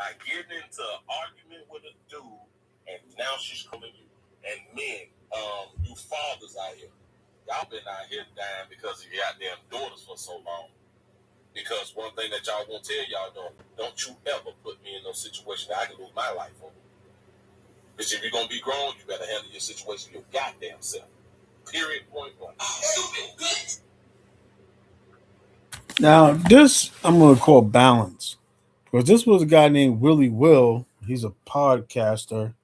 by getting into an argument with a dude, and now she's calling you. And men, you fathers out here, y'all been out here dying because of your goddamn daughters for so long. Because one thing that y'all won't tell y'all, don't you ever put me in no situation that I can lose my life over. Because if you're going to be grown, you better handle your situation your goddamn self. Period, point blank. Stupid. Now, this I'm going to call balance. Because this was a guy named Willie Will. He's a podcaster.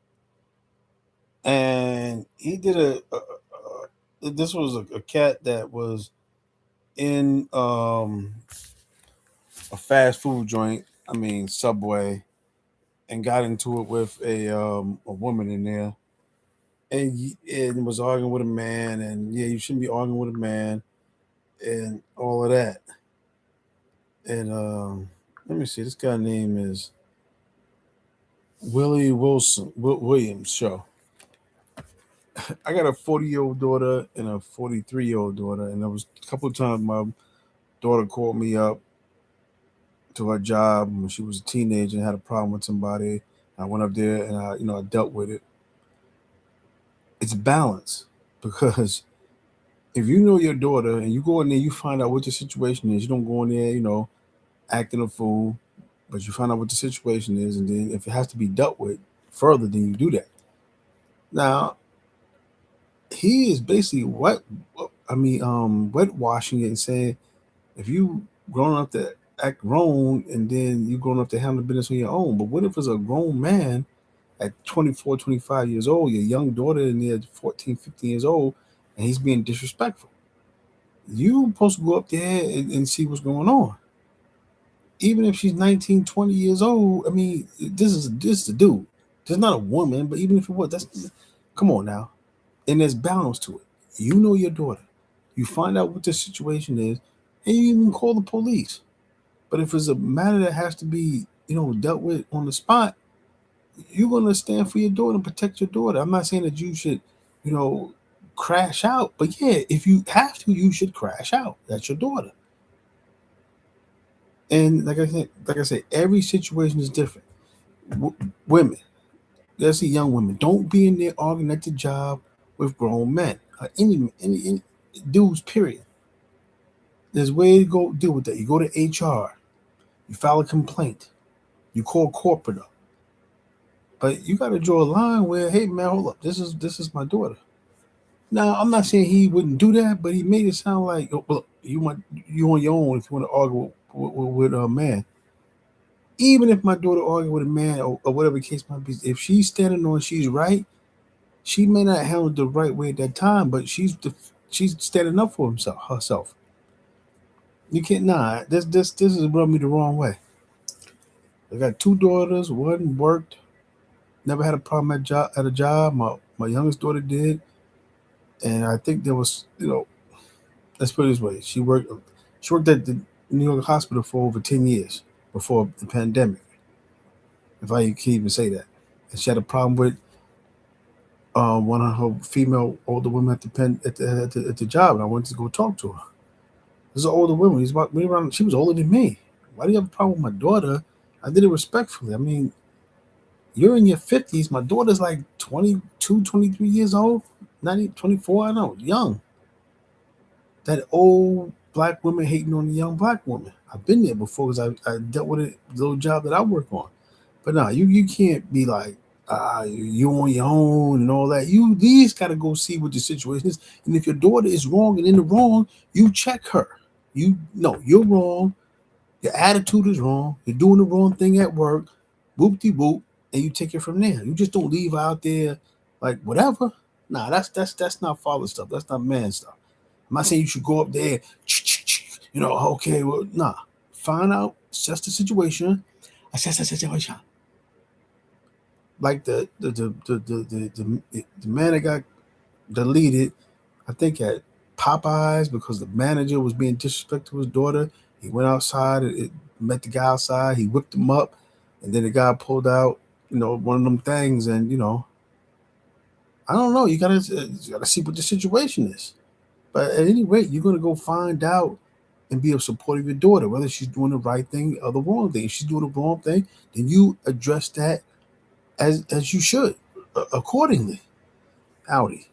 And he did this was a cat that was in a fast food joint, I mean Subway, and got into it with a woman in there, and was arguing with a man, and yeah, you shouldn't be arguing with a man, and all of that. And let me see, this guy name is Willie Williams show. I got a 40-year-old daughter and a 43-year-old daughter, and there was a couple of times my daughter called me up to her job when she was a teenager and had a problem with somebody. I went up there and I dealt with it. It's balance, because if you know your daughter and you go in there, you find out what the situation is. You don't go in there, acting a fool, but you find out what the situation is, and then if it has to be dealt with further, then you do that. Now, he is basically wet washing it and saying, if you grown up to act grown and then you grown up to handle business on your own. But what if it's a grown man at 24, 25 years old, your young daughter in there 14, 15 years old, and he's being disrespectful? You supposed to go up there and see what's going on. Even if she's 19, 20 years old, I mean, this is a dude. This is not a woman, but even if it was, come on now. And there's balance to it. You know your daughter. You find out what the situation is, and you even call the police. But if it's a matter that has to be, dealt with on the spot, you're gonna stand for your daughter and protect your daughter. I'm not saying that you should, you know, crash out, but yeah, if you have to, you should crash out. That's your daughter. And like I said, every situation is different. Women, let's see, young women, don't be in there arguing at the job with grown men. Any dudes. Period. There's a way to go deal with that. You go to HR, you file a complaint, you call corporate up. But you got to draw a line where, hey man, hold up, this is my daughter. Now I'm not saying he wouldn't do that, but he made it sound like, oh, well, you on your own if you want to argue with a man. Even if my daughter argue with a man or whatever the case might be, if she's standing on she's right, she may not handle it the right way at that time, but she's standing up for herself. You can't this is rubbing me the wrong way. I got two daughters. One worked, never had a problem at a job. My youngest daughter did, and I think there was, let's put it this way: she worked at the New York hospital for over 10 years before the pandemic, if I can even say that. And she had a problem with one of her female older women at the job, and I went to go talk to her. This is an older woman. She was older than me. Why do you have a problem with my daughter? I did it respectfully. I mean, you're in your 50s. My daughter's like 22, 23 years old, not even 24. I know, young. That old black woman hating on the young black woman. I've been there before because I dealt with it, the little job that I work on. But no, you can't be like, you on your own and all that. You at least got to go see what the situation is. And if your daughter is wrong and in the wrong, you check her. You know, you're wrong. Your attitude is wrong. You're doing the wrong thing at work. Whoop de whoop, and you take it from there. You just don't leave out there like whatever. Nah, that's not father stuff. That's not man stuff. I'm not saying you should go up there, okay, well, nah. Find out, assess the situation, assess the situation. Like the man that got deleted, I think at Popeyes because the manager was being disrespectful to his daughter. He went outside and met the guy outside. He whipped him up, and then the guy pulled out, one of them things, and I don't know. You gotta see what the situation is. But at any rate, you're gonna go find out and be a support of your daughter, whether she's doing the right thing or the wrong thing. If she's doing the wrong thing, then you address that as you should accordingly. Howdy.